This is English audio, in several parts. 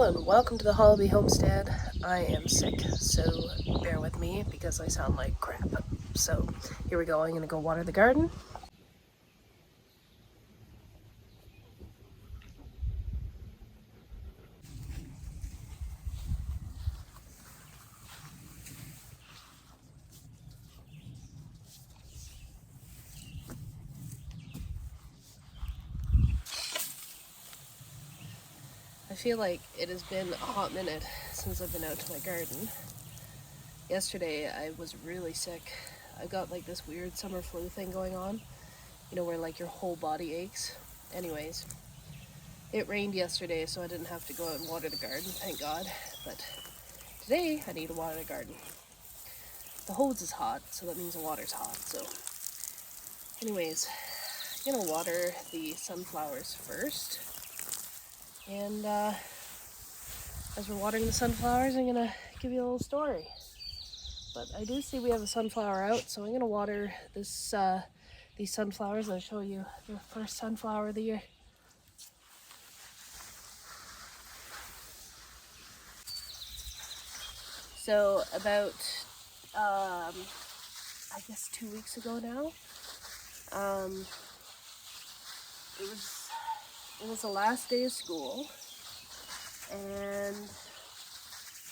and welcome to the Homestead. I am sick, so bear with me because I sound like crap. So here we go, I'm gonna go water the garden. I feel like it has been a hot minute since I've been out to my garden. Yesterday I was really sick. I got like this weird summer flu thing going on, you know, where like your whole body aches. Anyways, it rained yesterday, so I didn't have to go out and water the garden, thank God. But today I need to water the garden. The hose is hot, so that means the water's hot. So anyways, I'm gonna water the sunflowers first. And as we're watering the sunflowers, I'm gonna give you a little story. But I do see we have a sunflower out, so I'm gonna water these sunflowers and I'll show you the first sunflower of the year. So about I guess 2 weeks ago now, it was the last day of school, and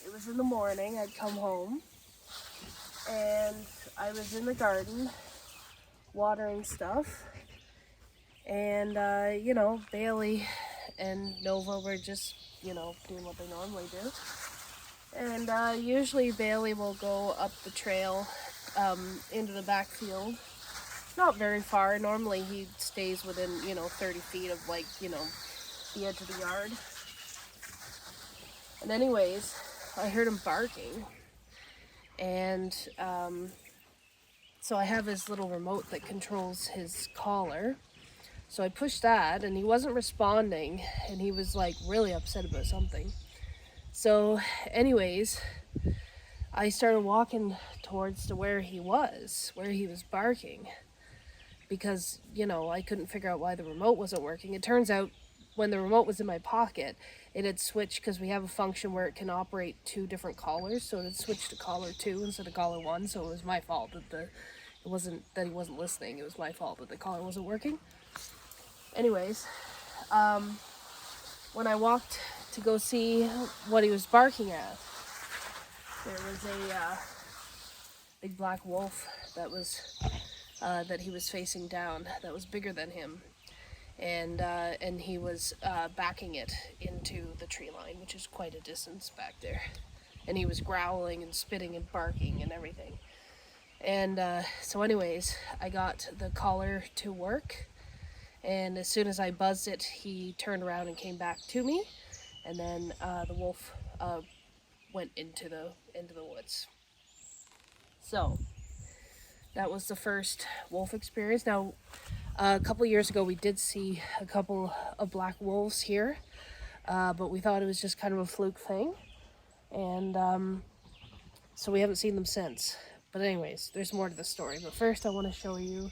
it was in the morning. I'd come home and I was in the garden watering stuff, and you know, Bailey and Nova were just, you know, doing what they normally do. And usually Bailey will go up the trail into the backfield. Not very far. Normally he stays within, you know, 30 feet of, like, you know, the edge of the yard. And anyways, I heard him barking. And so I have his little remote that controls his collar. So I pushed that and he wasn't responding, and he was like really upset about something. So anyways, I started walking towards to where he was barking, because, you know, I couldn't figure out why the remote wasn't working. It turns out when the remote was in my pocket, it had switched, because we have a function where it can operate 2 different collars, so it had switched to collar 2 instead of collar 1. So it was my fault that he wasn't listening. It was my fault that the collar wasn't working. Anyways, when I walked to go see what he was barking at, there was a big black wolf that he was facing down, that was bigger than him, and he was backing it into the tree line, which is quite a distance back there, and he was growling and spitting and barking and everything. And so anyways, I got the collar to work, and as soon as I buzzed it, he turned around and came back to me, and then the wolf went into the woods. So that was the first wolf experience. Now, a couple years ago, we did see a couple of black wolves here, but we thought it was just kind of a fluke thing, and so we haven't seen them since. But anyways, there's more to the story. But first, I want to show you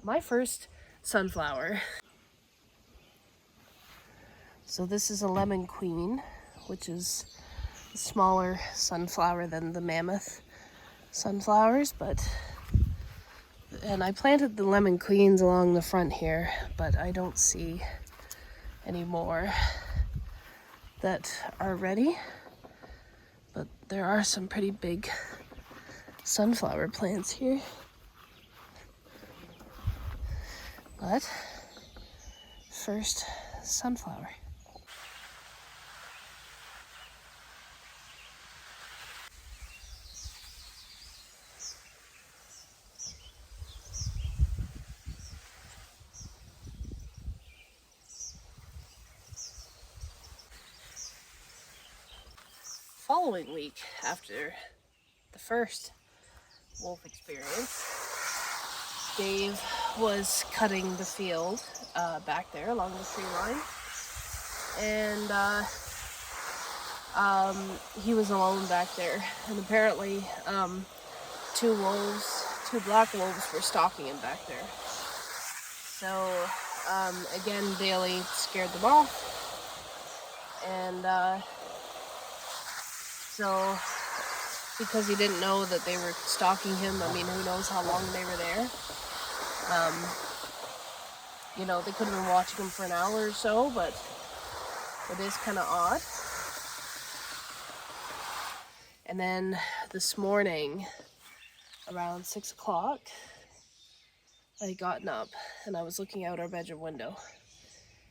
my first sunflower. So this is a lemon queen, which is a smaller sunflower than the mammoth sunflowers, and I planted the lemon queens along the front here, but I don't see any more that are ready. But there are some pretty big sunflower plants here. But first, sunflower. Following week, after the first wolf experience, Dave was cutting the field back there along the tree line, and he was alone back there, and apparently 2 black wolves were stalking him back there. So again, Bailey scared them off, And so because he didn't know that they were stalking him, I mean, who knows how long they were there. You know, they could have been watching him for an hour or so, but it is kind of odd. And then this morning, around 6 o'clock, I had gotten up and I was looking out our bedroom window.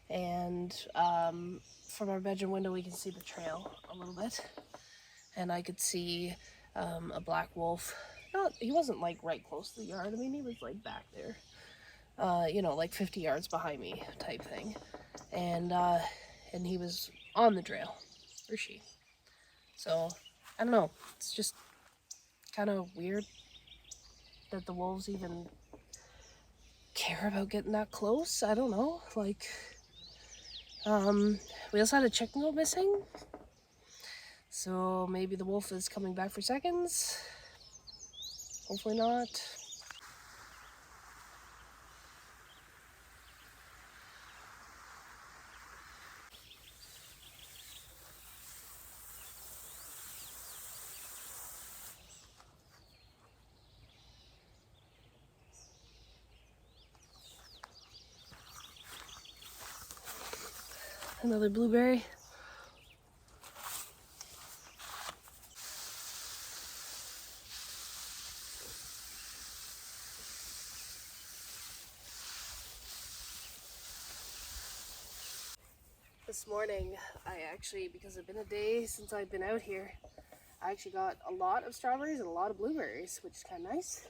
And from our bedroom window, we can see the trail a little bit. And I could see a black wolf. He wasn't like right close to the yard. I mean, he was like back there, you know, like 50 yards behind me type thing. And he was on the trail, or she. So, I don't know. It's just kind of weird that the wolves even care about getting that close. I don't know. Like, we also had a chicken go missing. So maybe the wolf is coming back for seconds. Hopefully not. Another blueberry. This morning, I actually, because it's been a day since I've been out here, I actually got a lot of strawberries and a lot of blueberries, which is kind of nice.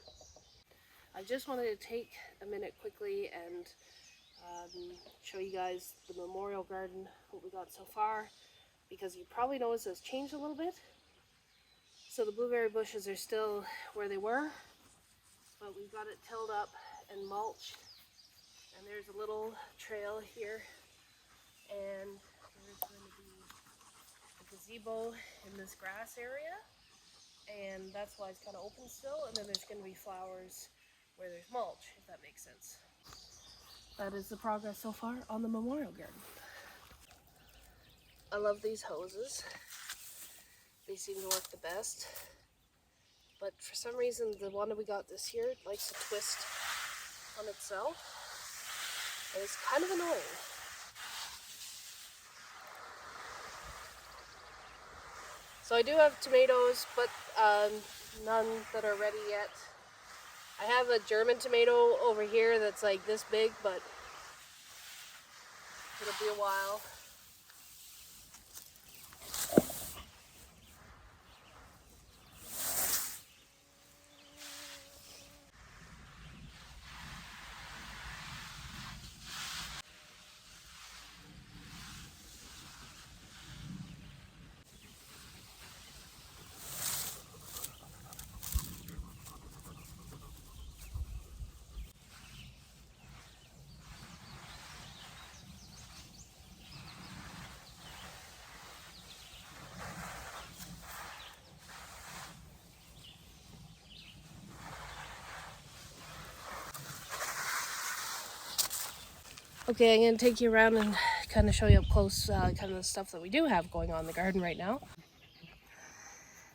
I just wanted to take a minute quickly and show you guys the memorial garden, what we got so far, because you probably noticed it's changed a little bit. So the blueberry bushes are still where they were, but we've got it tilled up and mulched, and there's a little trail here, and there's going to be a gazebo in this grass area, and that's why it's kind of open still, and then there's going to be flowers where there's mulch, if that makes sense. That is the progress so far on the memorial garden. I love these hoses. They seem to work the best. But for some reason, the one that we got this year likes to twist on itself. And it's kind of annoying. So I do have tomatoes, but none that are ready yet. I have a German tomato over here that's like this big, but it'll be a while. Okay, I'm going to take you around and kind of show you up close kind of the stuff that we do have going on in the garden right now.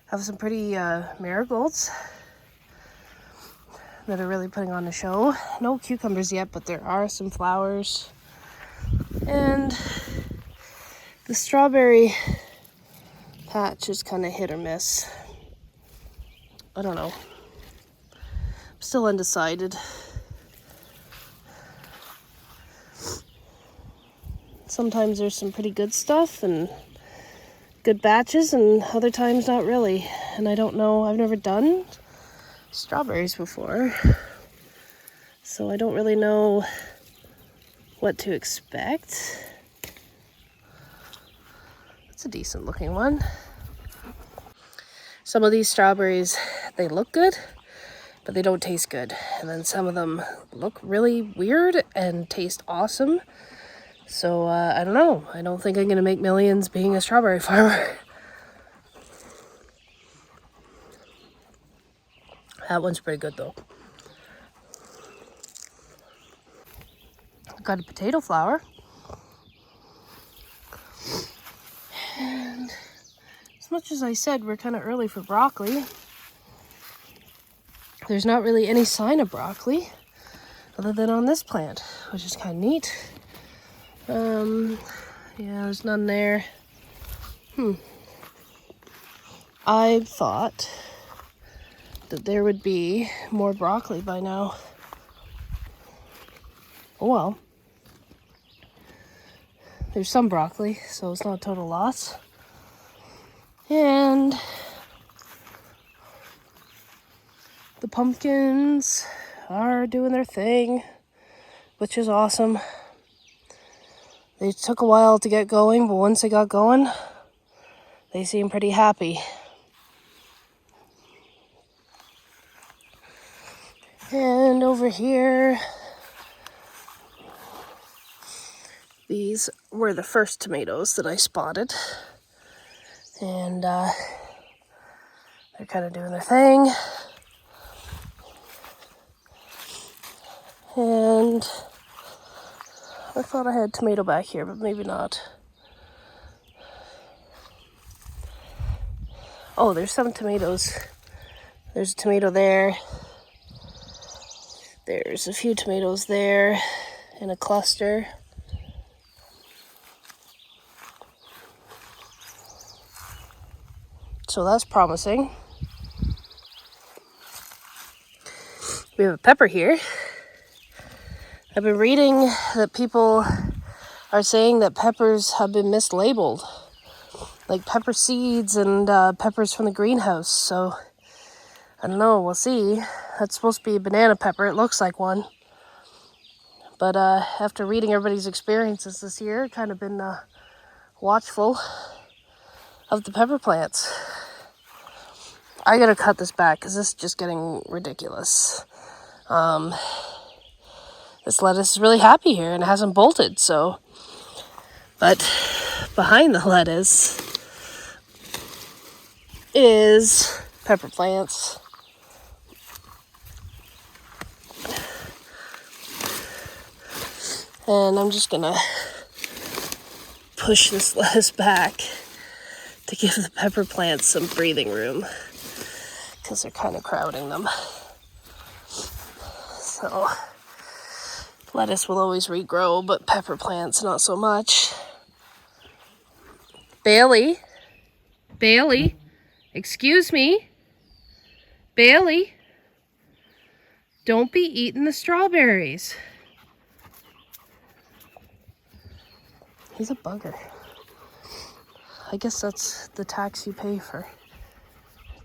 I have some pretty marigolds that are really putting on a show. No cucumbers yet, but there are some flowers. And the strawberry patch is kind of hit or miss. I don't know. I'm still undecided. Sometimes there's some pretty good stuff and good batches, and other times not really. And I don't know, I've never done strawberries before, so I don't really know what to expect. It's a decent looking one. Some of these strawberries, they look good, but they don't taste good. And then some of them look really weird and taste awesome. So, I don't know. I don't think I'm going to make millions being a strawberry farmer. That one's pretty good, though. Got a potato flower. much as I said we're kind of early for broccoli, there's not really any sign of broccoli other than on this plant, which is kind of neat. Yeah, there's none there. I thought that there would be more broccoli by now. Oh well. There's some broccoli, so it's not a total loss. And the pumpkins are doing their thing, which is awesome. They took a while to get going, but once they got going, they seem pretty happy. And over here, these were the first tomatoes that I spotted. And they're kind of doing their thing. And I thought I had tomato back here, but maybe not. Oh, there's some tomatoes. There's a tomato there. There's a few tomatoes there in a cluster. So that's promising. We have a pepper here. I've been reading that people are saying that peppers have been mislabeled, like pepper seeds and peppers from the greenhouse. So I don't know, we'll see. That's supposed to be a banana pepper. It looks like one. But after reading everybody's experiences this year, I've kind of been watchful of the pepper plants. I gotta cut this back because this is just getting ridiculous. This lettuce is really happy here and it hasn't bolted, so. But behind the lettuce is pepper plants. And I'm just gonna push this lettuce back to give the pepper plants some breathing room because they're kind of crowding them. So lettuce will always regrow, but pepper plants not so much. Bailey, excuse me. Bailey, don't be eating the strawberries. He's a bugger. I guess that's the tax you pay for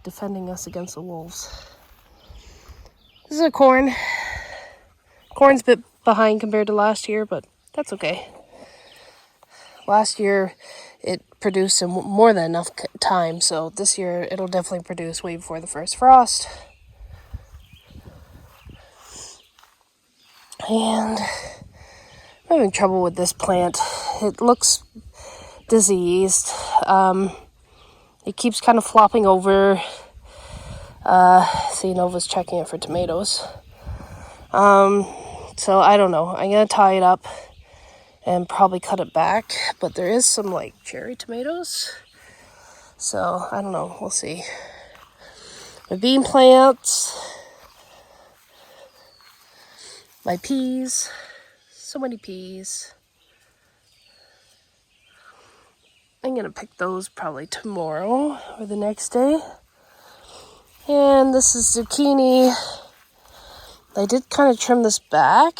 defending us against the wolves. This is a corn. Corn's a bit behind compared to last year, but that's okay. Last year it produced in more than enough time, so this year it'll definitely produce way before the first frost. And I'm having trouble with this plant. It looks diseased. It keeps kind of flopping over. See, Nova's checking it for tomatoes. So I don't know. I'm gonna tie it up and probably cut it back. But there is some like cherry tomatoes. So I don't know. We'll see. My bean plants. My peas. So many peas. I'm gonna pick those probably tomorrow or the next day. And this is zucchini. I did kind of trim this back.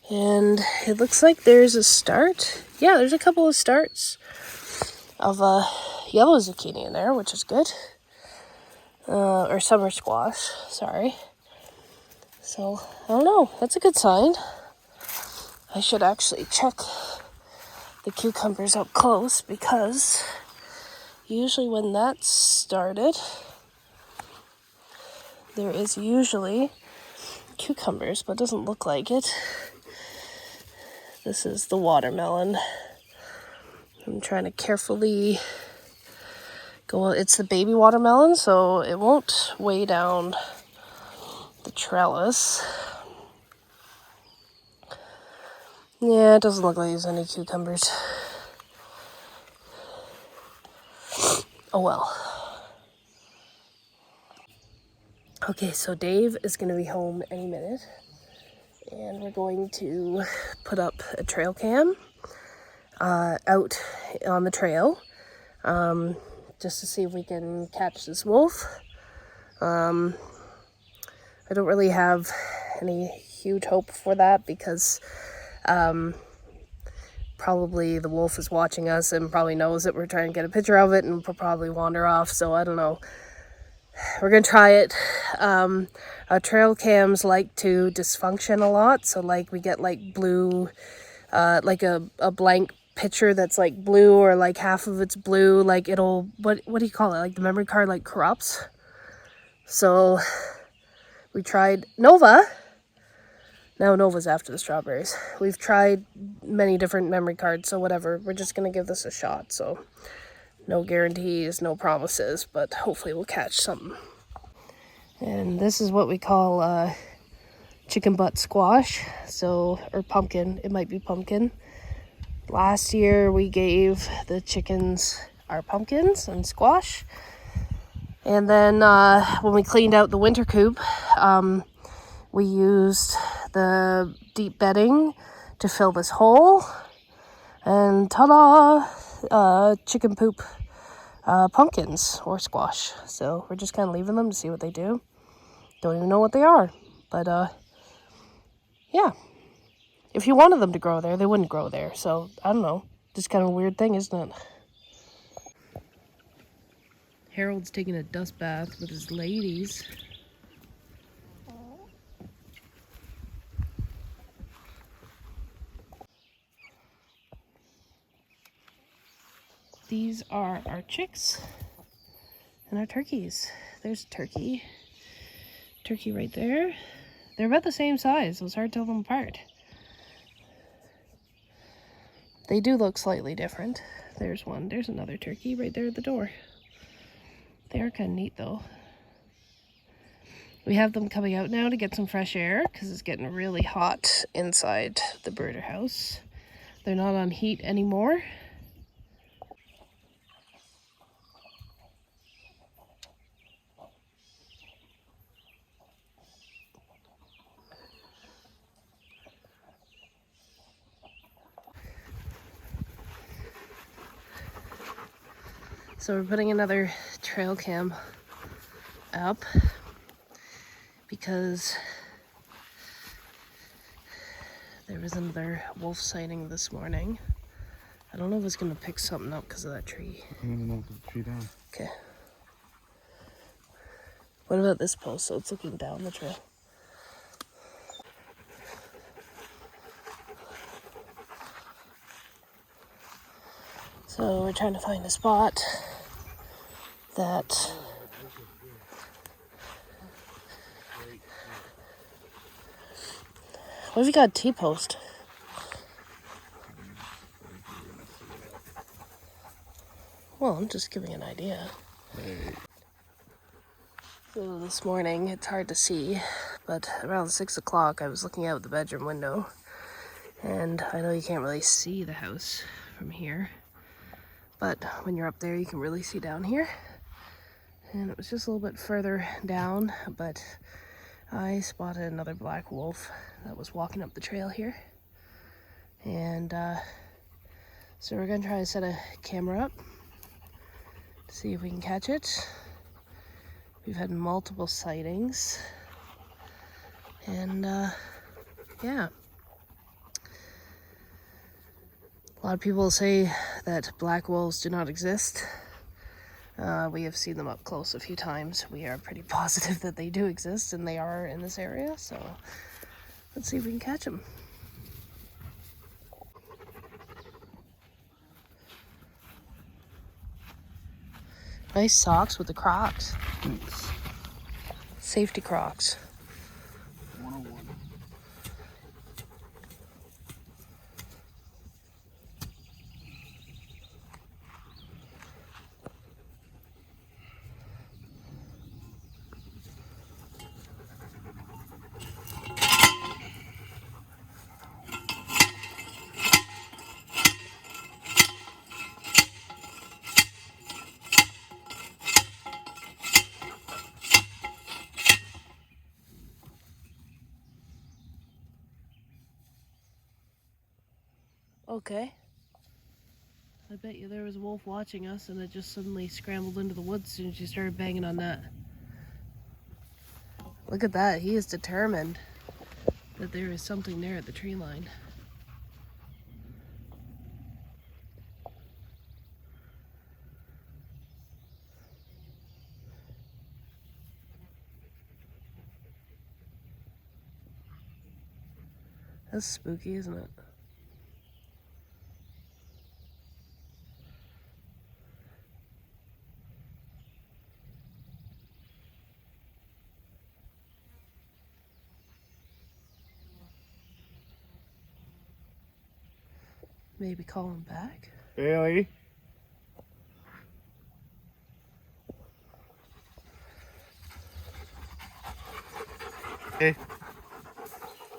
And it looks like there's a start. Yeah, there's a couple of starts of yellow zucchini in there, which is good. Or summer squash, sorry. So, I don't know. That's a good sign. I should actually check the cucumbers up close because usually when that's started, there is usually cucumbers, but it doesn't look like it. This is the watermelon. I'm trying to carefully go. It's the baby watermelon, so it won't weigh down the trellis. Yeah, it doesn't look like there's any cucumbers. Oh well. Okay, so Dave is going to be home any minute, and we're going to put up a trail cam out on the trail, just to see if we can catch this wolf. I don't really have any huge hope for that because probably the wolf is watching us and probably knows that we're trying to get a picture of it and will probably wander off, so I don't know. We're gonna try it. Trail cams like to dysfunction a lot, so like we get like blue, like a blank picture that's like blue or like half of it's blue, like it'll, what do you call it, like the memory card like corrupts. So we tried Nova. Now Nova's after the strawberries. We've tried many different memory cards, so whatever, we're just gonna give this a shot. So no guarantees, no promises, but hopefully we'll catch something. And this is what we call chicken butt squash, so, or pumpkin, it might be pumpkin. Last year we gave the chickens our pumpkins and squash. And then when we cleaned out the winter coop, we used the deep bedding to fill this hole. And ta-da! Chicken poop pumpkins or squash. So we're just kind of leaving them to see what they do. Don't even know what they are. But yeah. If you wanted them to grow there, they wouldn't grow there. So I don't know. Just kind of a weird thing, isn't it? Harold's taking a dust bath with his ladies. These are our chicks and our turkeys. There's a turkey. Turkey right there. They're about the same size, so it's hard to tell them apart. They do look slightly different. There's one. There's another turkey right there at the door. They are kind of neat though. We have them coming out now to get some fresh air because it's getting really hot inside the brooder house. They're not on heat anymore. So we're putting another trail cam up because there was another wolf sighting this morning. I don't know if it's going to pick something up because of that tree. I'm going to knock the tree down. Okay. What about this post? So it's looking down the trail. So we're trying to find a spot that what have you got, T-post? Well, I'm just giving an idea. So this morning, it's hard to see, but around 6 o'clock I was looking out the bedroom window, and I know you can't really see the house from here, but when you're up there you can really see down here. And it was just a little bit further down, but I spotted another black wolf that was walking up the trail here. And so we're gonna try to set a camera up to see if we can catch it. We've had multiple sightings, and yeah. A lot of people say that black wolves do not exist. We have seen them up close a few times. We are pretty positive that they do exist, and they are in this area, so let's see if we can catch them. Nice socks with the Crocs. Thanks. Safety Crocs. 101. Okay. I bet you there was a wolf watching us and it just suddenly scrambled into the woods as soon as you started banging on that. Look at that. He is determined that there is something there at the tree line. That's spooky, isn't it? Maybe call him back? Bailey. Hey.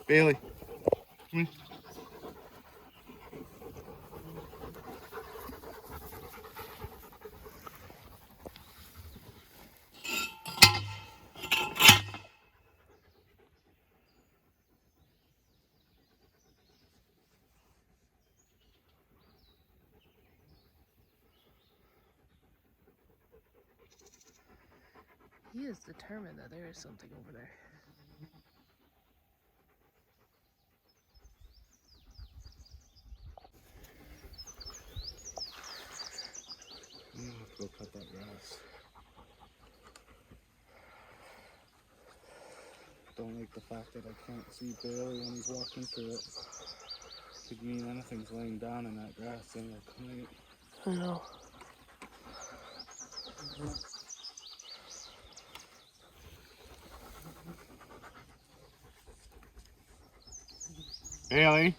Bailey. Come here. He is determined that there is something over there. I'm gonna have to go cut that grass. Don't like the fact that I can't see Bailey when he's walking through it. Could mean anything's laying down in that grass any night. I know. Bailey.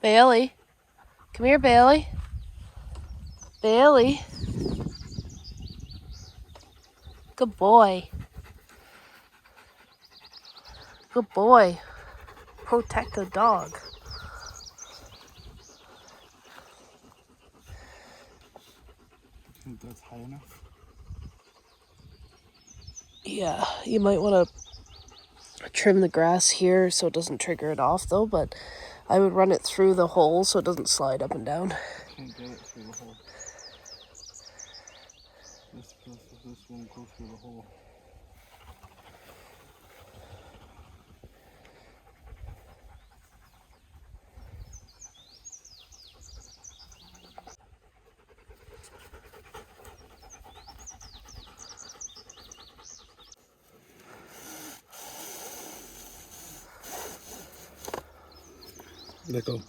Bailey. Come here, Bailey. Bailey. Good boy. Good boy. Protect the dog. I think that's high enough. Yeah, you might want to trim the grass here so it doesn't trigger it off though, but I would run it through the hole so it doesn't slide up and down. Can't get it through the hole. This won't go through the hole. Let go.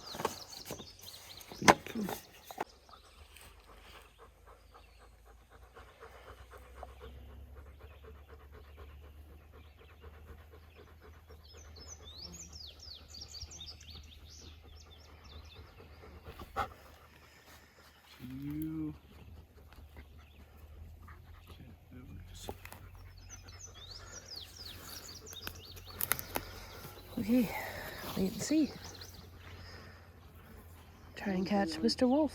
You. Okay, wait and see. Try and catch Mr. Wolf.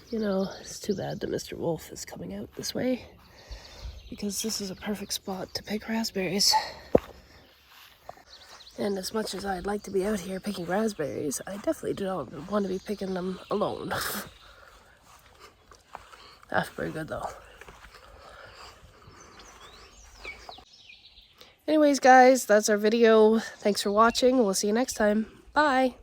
You know, it's too bad that Mr. Wolf is coming out this way, because this is a perfect spot to pick raspberries. And as much as I'd like to be out here picking raspberries, I definitely don't want to be picking them alone. That's pretty good though. Anyways guys, that's our video. Thanks for watching. We'll see you next time. Bye!